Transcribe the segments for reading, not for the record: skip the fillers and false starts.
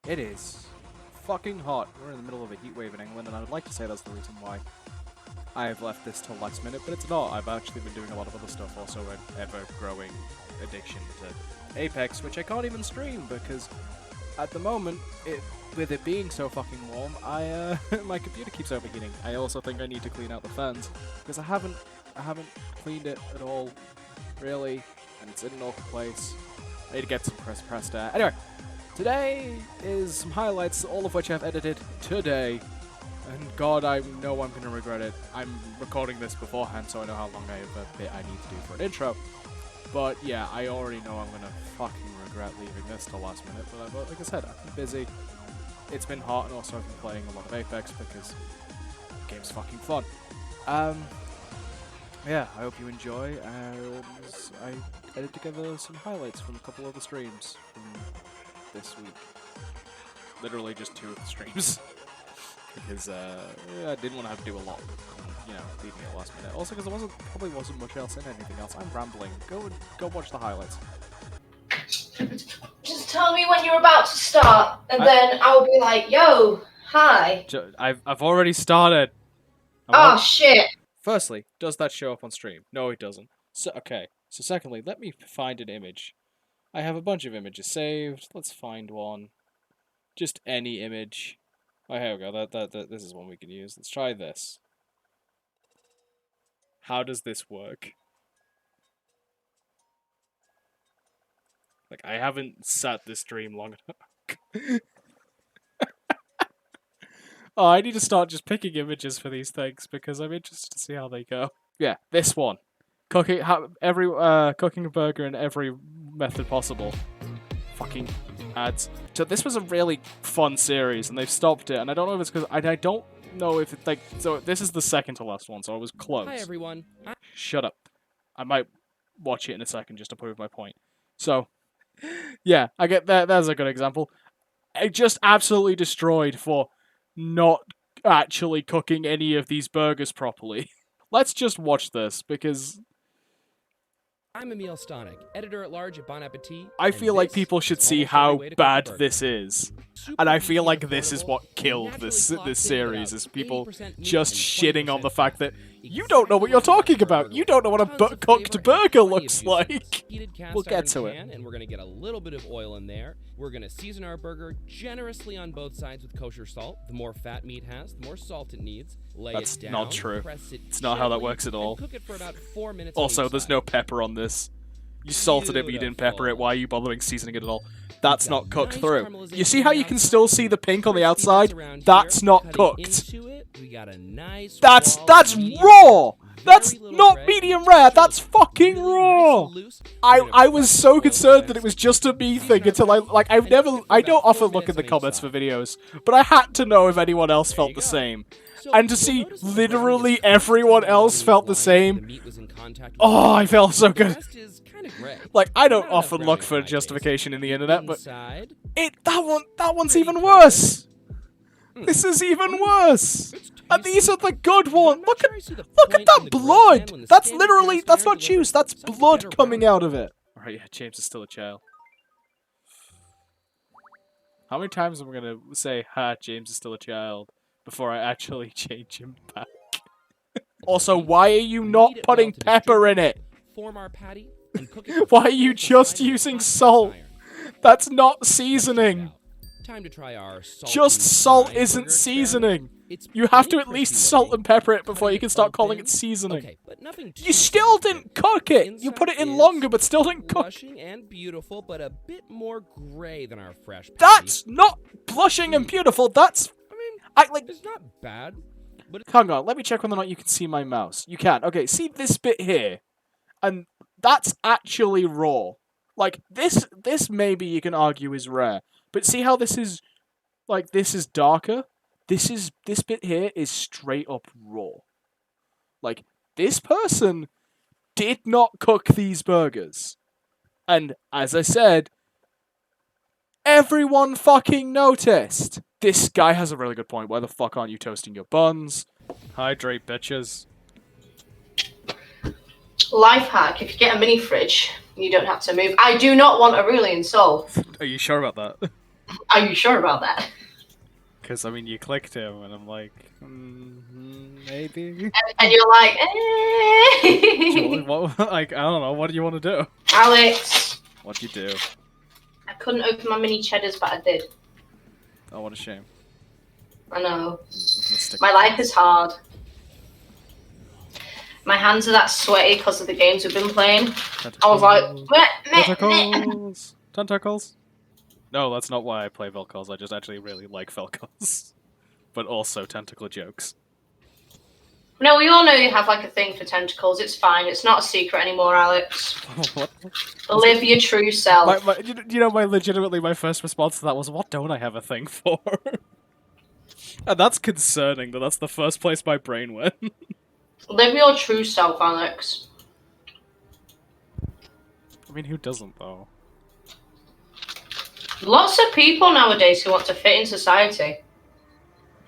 It is fucking hot. We're in the middle of a heat wave in England, and I would like to say that's the reason why I've left this till last minute, but it's not. I've actually been doing a lot of other stuff, also an ever-growing addiction to Apex, which I can't even stream, because at the moment, with it being so fucking warm, my computer keeps overheating. I also think I need to clean out the fans, because I haven't cleaned it at all, really, and it's in an awkward place. I need to get some compressed air. Anyway, today is some highlights, all of which I've edited today. And God, I know I'm going to regret it. I'm recording this beforehand, so I know how long I have a bit I need to do for an intro. But yeah, I already know I'm going to fucking regret leaving this till last minute. But like I said, I've been busy. It's been hot, and also I've been playing a lot of Apex because the game's fucking fun. Yeah, I hope you enjoy. I edited together some highlights from a couple of the streams from this week. Literally just 2 of the streams. Because I didn't want to have to do a lot, and, leave me at last minute. Also, because there probably wasn't much else in anything else. I'm rambling. Go watch the highlights. Just tell me when you're about to start, and then I'll be like, "Yo, hi." I've already started. Shit. Firstly, does that show up on stream? No, it doesn't. So okay. So secondly, let me find an image. I have a bunch of images saved. Let's find one. Just any image. Oh, here we go. This is one we can use. Let's try this. How does this work? Like, I haven't sat this stream long enough. Oh, I need to start just picking images for these things because I'm interested to see how they go. Yeah, this one. Cooking a burger in every method possible. Fucking ads. So this was a really fun series, and they've stopped it, and I don't know if it's because I don't know if it's like. So this is the second to last one, so I was close. Hi everyone. Shut up. I might watch it in a second just to prove my point. So, yeah, I get that. That's a good example. I just absolutely destroyed for not actually cooking any of these burgers properly. Let's just watch this because. I'm Emil Stonik, editor-at-large at Bon Appetit. I feel like people should see how bad this is. And I feel like this is what killed this series, is people just shitting on the fact that you don't know what you're talking about. You don't know what a cooked burger looks like. We'll get to it. And we're going to get a little bit of oil in there. We're going to season our burger generously on both sides with kosher salt. The more fat meat has, the more salt it needs. That's not true. It's not how that works at all. Cook it for about 4 minutes. Also, there's no pepper on this. You salted it, but you didn't pepper it. Why are you bothering seasoning it at all? That's not cooked through. You see how you can still see the pink on the outside? That's not cooked. That's raw! That's not medium rare, that's fucking raw! I was so concerned that it was just a me thing until I don't often look in the comments for videos, but I had to know if anyone else felt the same. And to see literally everyone else felt the same, oh, I felt so good. Like, I don't often look for justification in the internet, but that one's even worse. This is even worse. And these are the good ones. Look at that blood. That's not juice. That's blood coming out of it. Alright, yeah, James is still a child. How many times am I gonna say, "Ha, James is still a child," before I actually change him back? Also, why are you not putting pepper in it? Form our patty. Why are you just using salt? That's not seasoning. Time to try our just salt isn't seasoning. You have to at least salt and pepper it before you can start calling it seasoning. Okay, but you still didn't cook it. You put it in longer, but still didn't cook. Blushing and beautiful, but a bit more gray than our fresh patty. That's not blushing and beautiful. That's it's not bad. But hang on, let me check whether or not you can see my mouse. You can. Okay, see this bit here, and that's actually raw. Like this maybe you can argue is rare. But see how this is darker? This bit here is straight up raw. Like, this person did not cook these burgers. And, as I said, everyone fucking noticed. This guy has a really good point. Why the fuck aren't you toasting your buns? Hydrate, bitches. Life hack: if you get a mini fridge, you don't have to move. I do not want a Aurelian soul. Are you sure about that? Are you sure about that? Because, I mean, you clicked him, and I'm like, maybe? And you're like, What, like, I don't know, what do you want to do? Alex, What'd you do? I couldn't open my mini cheddars, but I did. Oh, what a shame. I know. I'm gonna stick My with life is hard. My hands are that sweaty because of the games we've been playing. I was like, meh, meh, meh. Tentacles! Tentacles! No, that's not why I play Vel'Koz, I just actually really like Vel'Koz. But also tentacle jokes. No, we all know you have like a thing for tentacles. It's fine. It's not a secret anymore, Alex. What? Live your true self. You know, legitimately, my first response to that was, what don't I have a thing for? And that's concerning that that's the first place my brain went. Live your true self, Alex. I mean, who doesn't, though? Lots of people nowadays who want to fit in society.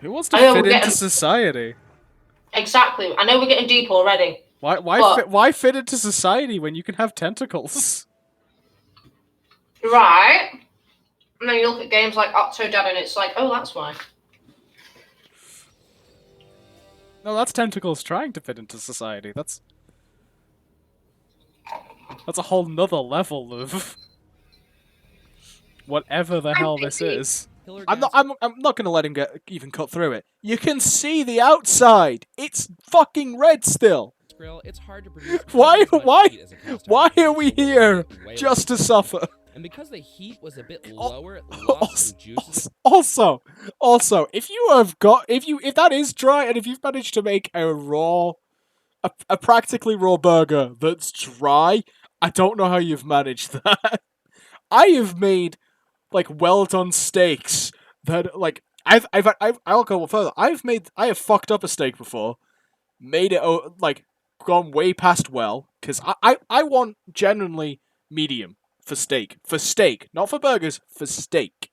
Who wants to I know, fit we're into getting- society? Exactly. I know we're getting deep already. Why fit into society when you can have tentacles? Right. And then you look at games like Octodad and it's like, oh, that's why. No, that's tentacles trying to fit into society. That's a whole nother level of whatever the hell this is. Killer I'm gas- not gonna let him even cut through it. You can see the outside. It's fucking red still. Grill, it's hard to produce Why as much heat as a cast why iron are we skillet, so we're here getting way just to less. suffer? And because the heat was a bit lower, it lost some juices. Also, if that is dry and if you've managed to make a practically raw burger that's dry, I don't know how you've managed that. I have made like well done steaks that like I'll go further. I have fucked up a steak before, made it like gone way past well because I want genuinely medium for steak, not for burgers, for steak.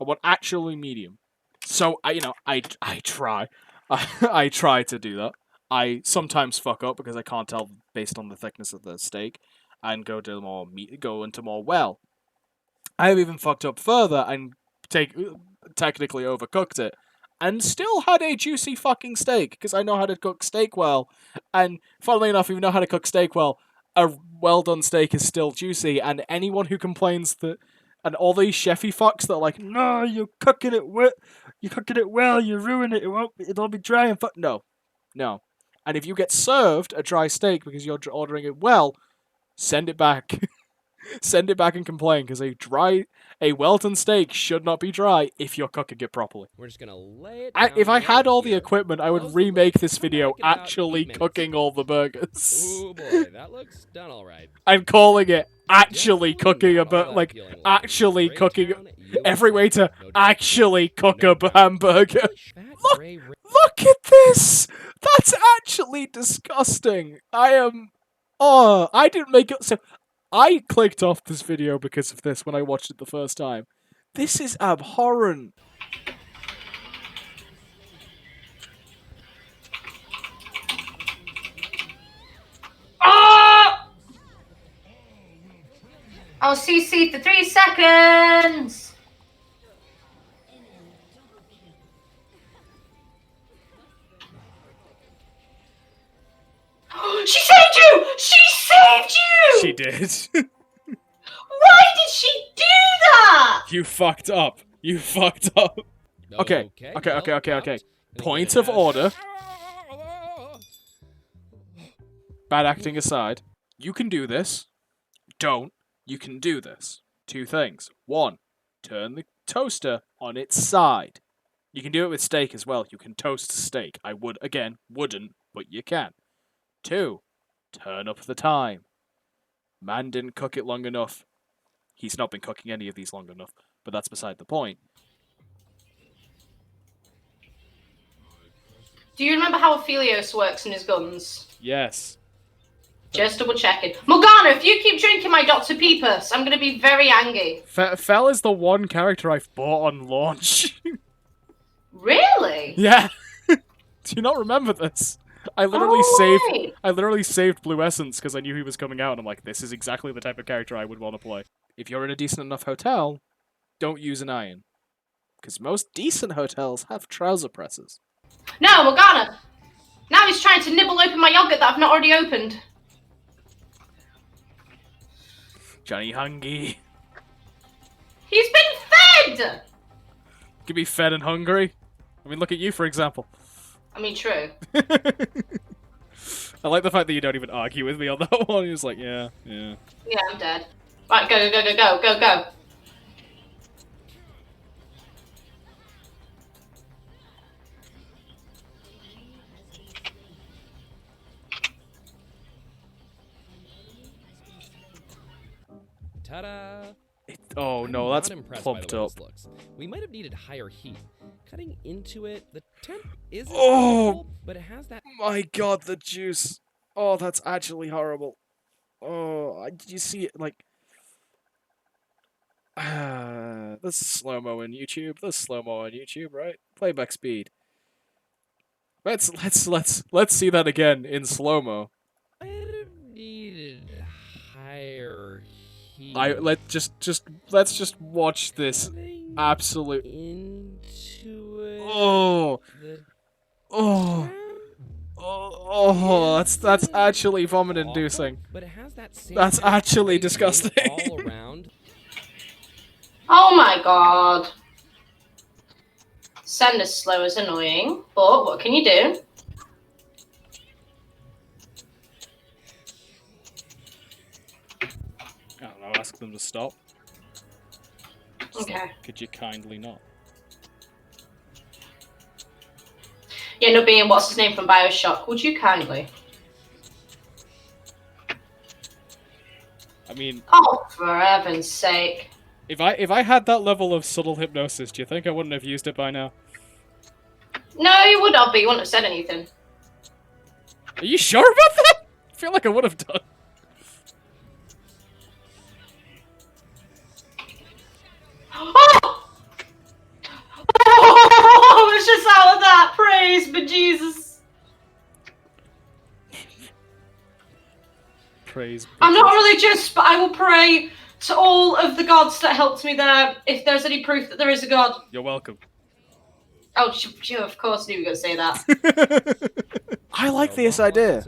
I want actually medium. So I try, I try to do that. I sometimes fuck up because I can't tell based on the thickness of the steak, and go into more well. I have even fucked up further and technically overcooked it, and still had a juicy fucking steak because I know how to cook steak well. And funnily enough, if you know how to cook steak well, a well done steak is still juicy. And anyone who complains that, and all these chefy fucks that are like, no, you're cooking it well, you ruin it. It'll be dry and fuck. No. And if you get served a dry steak because you're ordering it well, send it back. Send it back and complain because a well-done steak should not be dry if you're cooking it properly. We're just gonna lay it down If I had right all the here. equipment, I Close would the remake lid, this come video back in about actually 8 minutes. cooking all the burgers. Ooh boy, that looks done all right. I'm calling it actually Definitely cooking not all that like appealing looking. actually Gray cooking town, USA, every way to no doubt. actually cook No a doubt. hamburger. Fat Look- gray ri- Look at this! That's actually disgusting. I didn't make it. So I clicked off this video because of this when I watched it the first time. This is abhorrent. Oh! I'll CC for 3 seconds. She saved you! She saved you! She did. Why did she do that? You fucked up. You fucked up. Okay. well, Okay. and Point again, of order. Bad acting aside, you can do this. Don't. You can do this. 2 things. 1, turn the toaster on its side. You can do it with steak as well. You can toast steak. I wouldn't, but you can. 2, turn up the time. Man didn't cook it long enough. He's not been cooking any of these long enough, but that's beside the point. Do you remember how Aphelios works in his guns? Yes. Just double checking. Morgana, if you keep drinking my Dr. Peepus, I'm gonna be very angry. Fel is the one character I've bought on launch. Really? Yeah. Do you not remember this? I literally Oh, saved Blue Essence because I knew he was coming out, and I'm like, this is exactly the type of character I would want to play. If you're in a decent enough hotel, don't use an iron. Because most decent hotels have trouser presses. No, Morgana! Now he's trying to nibble open my yogurt that I've not already opened. Johnny hungry. He's been fed! Could be fed and hungry. I mean, look at you, for example. I mean, true. I like the fact that you don't even argue with me on that one. You're just like, yeah. Yeah, I'm dead. Right, go. Ta-da! Oh no, I'm that's not impressed plumped by the way up. this looks. We might have needed higher heat. Cutting into it, the temp isn't Oh! horrible, but it has that. My god, the juice. Oh, that's actually horrible. Oh, did you see it? Like, this is slow-mo on YouTube. This is slow-mo on YouTube, right? Playback speed. Let's see that again in slow-mo. Might have needed higher heat. Let's just watch this Cutting absolute. into it. Oh, The oh. Oh, that's actually vomit-inducing. but it has that same That's kind of actually graining disgusting. all around. Oh my god. Send as slow is annoying, but what can you do? I don't know, ask them to stop. Just Okay. like, could you kindly not? Yeah, no, being what's his name from Bioshock. Would you kindly? I mean, Oh, for heaven's sake. if I had that level of subtle hypnosis, do you think I wouldn't have used it by now? No, you would have, but you wouldn't have said anything. Are you sure about that? I feel like I would have done. Oh! Oh, it's just out of that. Praise be Jesus. Praise. I'm not religious, but I will pray to all of the gods that helped me there if there's any proof that there is a god. You're welcome. Oh, of course I knew you were going to say that. I like this idea.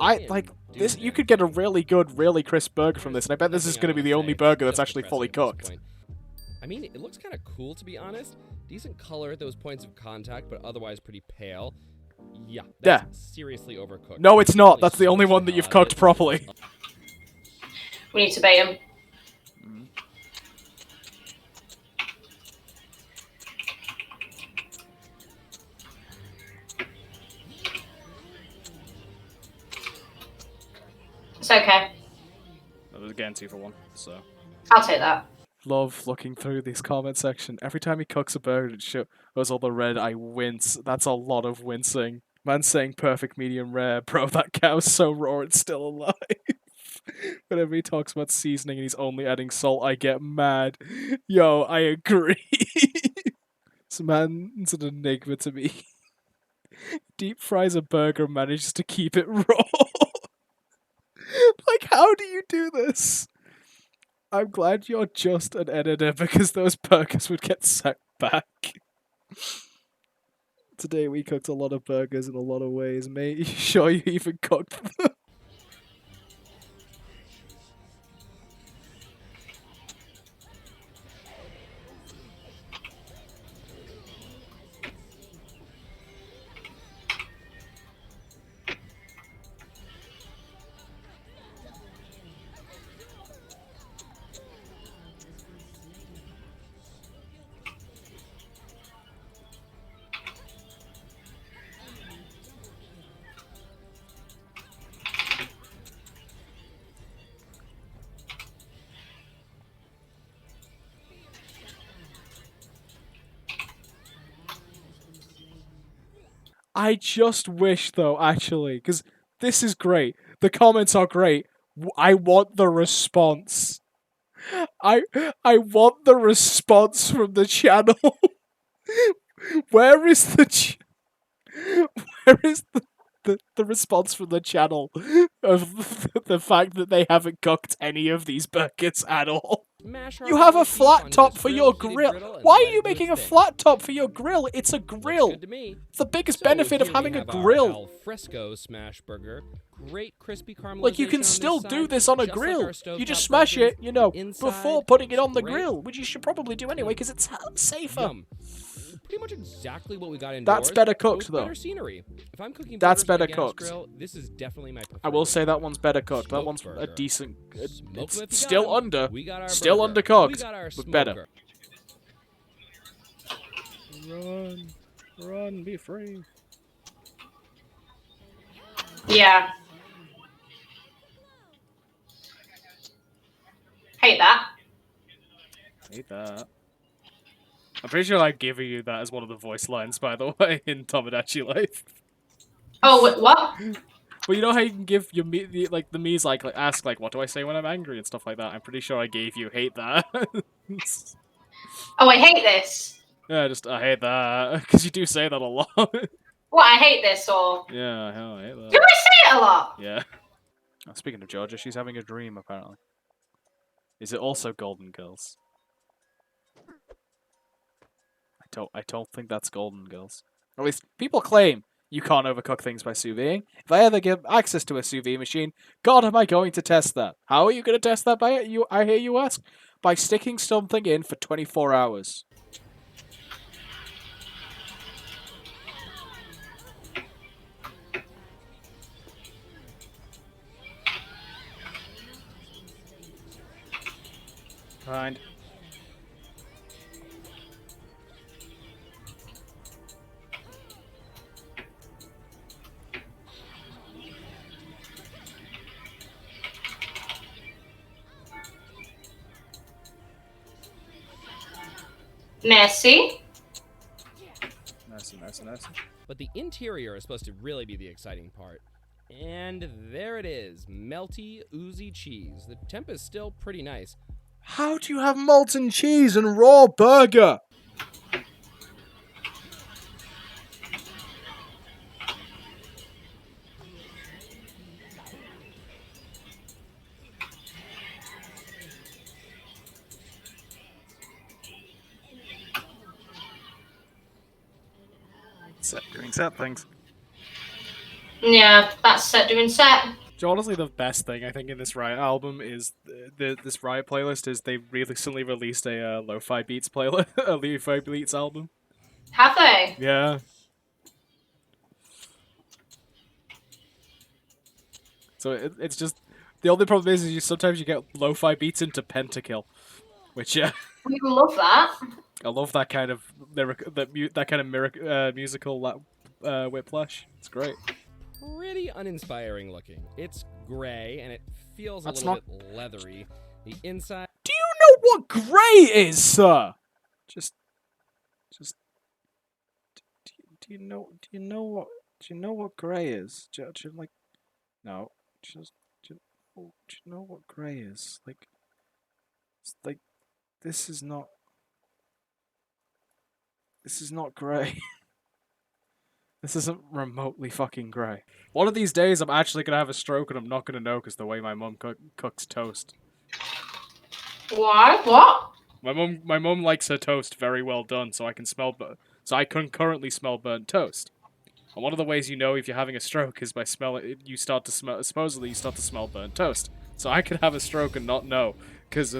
I like this. You could get a really good, really crisp burger from this, and I bet this is going to be the only burger that's actually fully cooked. I mean, it looks kind of cool, to be honest. Decent color at those points of contact, but otherwise pretty pale. Yeah, that's seriously overcooked. No, it's not. That's the only one that you've cooked properly. We need to bait him. It's okay. That was again 2 for 1, so. I'll take that. Love looking through this comment section. Every time he cooks a burger and shows all the red, I wince. That's a lot of wincing. Man's saying perfect medium rare. Bro, that cow's so raw it's still alive. Whenever he talks about seasoning and he's only adding salt, I get mad. Yo, I agree. This man's an enigma to me. Deep fries a burger, manages to keep it raw. Like, how do you do this? I'm glad you're just an editor because those burgers would get sent back. Today we cooked a lot of burgers in a lot of ways, mate. You sure you even cooked them? I just wish, though, actually, because this is great. The comments are great. I want the response. I want the response from the channel. Where is the where is the response from the channel of the fact that they haven't cooked any of these burgers at all? Smash our You have a abilities flat on top this for your heated grill. griddle and Why let are you it do making a its thing. flat top for your grill? It's a Looks grill. good to me. It's the biggest So benefit of here we having a have our grill. Al fresco smash burger. Great crispy caramelization Like, you can on this still do side, this on a just like grill. our You just stovetop smash versions. it, you know, Inside before putting it looks on the great. grill, which you should probably do anyway, because it's safer. Yum. Pretty much exactly what we got indoors. That's better but cooked, with though. better scenery. If I'm cooking That's burgers on a better gas cooked. grill, this is definitely my preferred. I will say that way. one's better cooked. That Smoked one's a burger. decent... Smoke 'em It's if you got still 'em. under. We got our Still burger. undercooked, We got our but better. smoker. Run. Run, be free. Yeah. Hate that. Hate that. I'm pretty sure I'm giving you that as one of the voice lines, by the way, in Tomodachi Life. Oh, wait, what? Well, you know how you can give your like the Mii's like ask like, what do I say when I'm angry and stuff like that. I'm pretty sure I gave you hate that. Oh, I hate this. Yeah, just I hate that because you do say that a lot. What, I hate this, or... Yeah, hell, I hate Do that. I say it a lot? Yeah. Oh, speaking of Georgia, she's having a dream apparently. Is it also Golden Girls? I don't think that's Golden Girls. At least people claim you can't overcook things by sous videing. If I ever give access to a sous vide machine, God, am I going to test that? How are you going to test that? By you, I hear you ask. By sticking something in for 24 hours. Kind. Messy. Nice. But the interior is supposed to really be the exciting part. And there it is, melty, oozy cheese. The temp is still pretty nice. How do you have molten cheese and raw burger? Doing set things. Yeah, that's set doing set. So honestly, the best thing I think in this Riot album is this Riot playlist is they recently released a lo-fi beats playlist, a lo-fi beats album. Have they? Yeah. So it's just the only problem is you sometimes you get lo-fi beats into Pentakill, which We love that. I love that kind of musical whiplash. It's great. Pretty uninspiring looking. It's gray and it feels That's a little bit leathery. The inside. Do you know what grey is, sir? Just. Do you know what grey is? Do you know what grey is? Like, it's like, this is not grey. This isn't remotely fucking grey. One of these days, I'm actually gonna have a stroke and I'm not gonna know because the way my mum cooks toast. Why? What? My mum likes her toast very well done, so I can concurrently smell burnt toast. And one of the ways you know if you're having a stroke is by supposedly you start to smell burnt toast. So I could have a stroke and not know because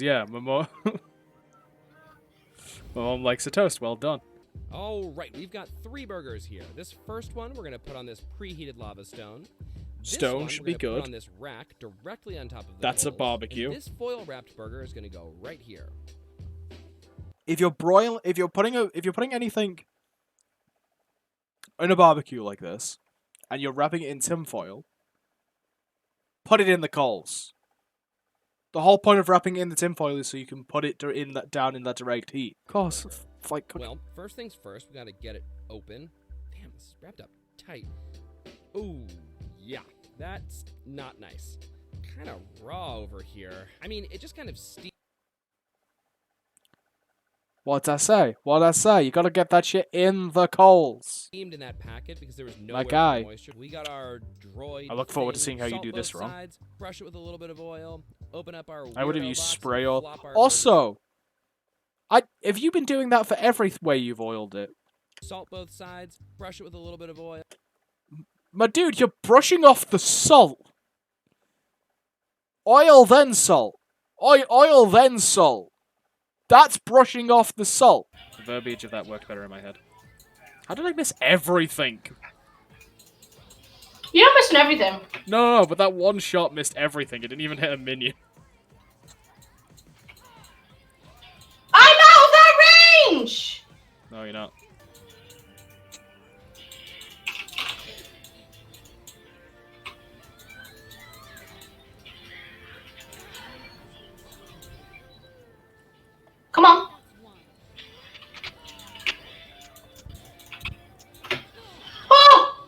yeah, my mom my mom likes a toast well done. All right, we've got 3 burgers here. This first one we're gonna put on this preheated lava stone. Stone should be good. Put on this rack directly on top of the That's a coals, barbecue. and this foil wrapped burger is gonna go right here. If you're putting anything in a barbecue like this, and you're wrapping it in tinfoil, put it in the coals. The whole point of wrapping it in the tinfoil is so you can put it down in that direct heat. Of course, it's like cooking. Well, first things first, we gotta get it open. Damn, this is wrapped up tight. Ooh, yeah, that's not nice. Kind of raw over here. I mean, it just kind of What'd I say? What'd I say? You gotta get that shit in the coals. Steamed in that packet because there was no My way for guy. moisture. We got our droid. I look forward to thing, seeing how you salt do this both wrong. sides, brush it with a little bit of oil. Open up our. I would have weirdo used box spray and oil. flop our Also, have you been doing that for every way you've oiled it? salt both sides, brush it with a little bit of oil. My dude, you're brushing off the salt. Oil then salt. Oil then salt. That's brushing off the salt. The verbiage of that worked better in my head. How did I miss everything? You're not missing everything. No, but that one shot missed everything. It didn't even hit a minion. I'm out of that range! No, you're not. Come on. Oh!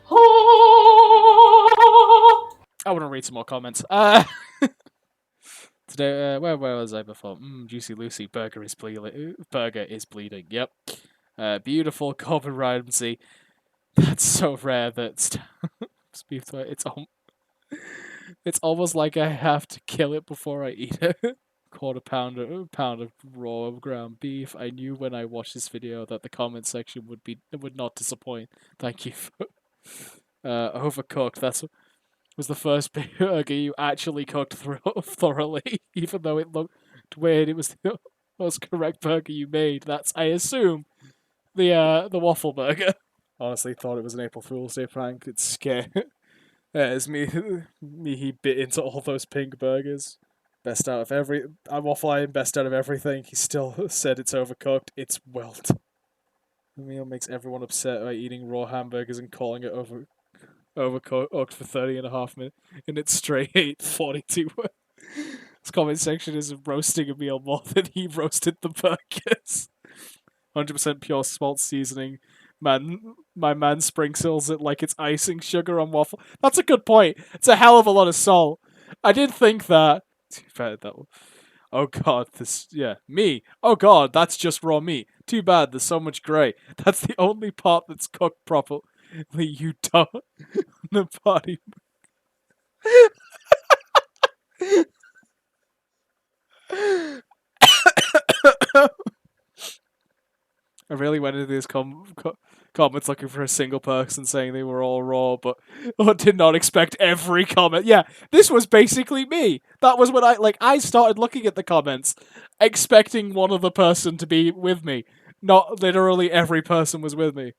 Oh! I want to read some more comments. Today, where was I before? Juicy Lucy, burger is bleeding. Yep. Beautiful Corbin Ramsey. That's so rare that it's almost like I have to kill it before I eat it. Pound of raw ground beef. I knew when I watched this video that the comment section would not disappoint. Thank you for overcooked. Was the first burger you actually cooked thoroughly, even though it looked weird. It was the most correct burger you made. That's, I assume, the waffle burger. Honestly, thought it was an April Fool's Day prank. It's scary. It's me. He bit into all those pink burgers. Best out of I'm offline. Best out of everything. He still said it's overcooked. It's well done. The meal makes everyone upset by eating raw hamburgers and calling it overcooked for 30.5 minutes straight. 42. This comment section is roasting a meal more than he roasted the burgers. 100% pure salt seasoning. My man sprinkles it like it's icing sugar on waffle. That's a good point. It's a hell of a lot of salt. I did think that. Too bad that one. Oh god, me. Oh god, that's just raw meat. Too bad, there's so much grey. That's the only part that's cooked properly. You don't. The body. I really went into these comments looking for a single person saying they were all raw, but did not expect every comment. Yeah, this was basically me. That was when I started looking at the comments, expecting one other person to be with me. Not literally every person was with me.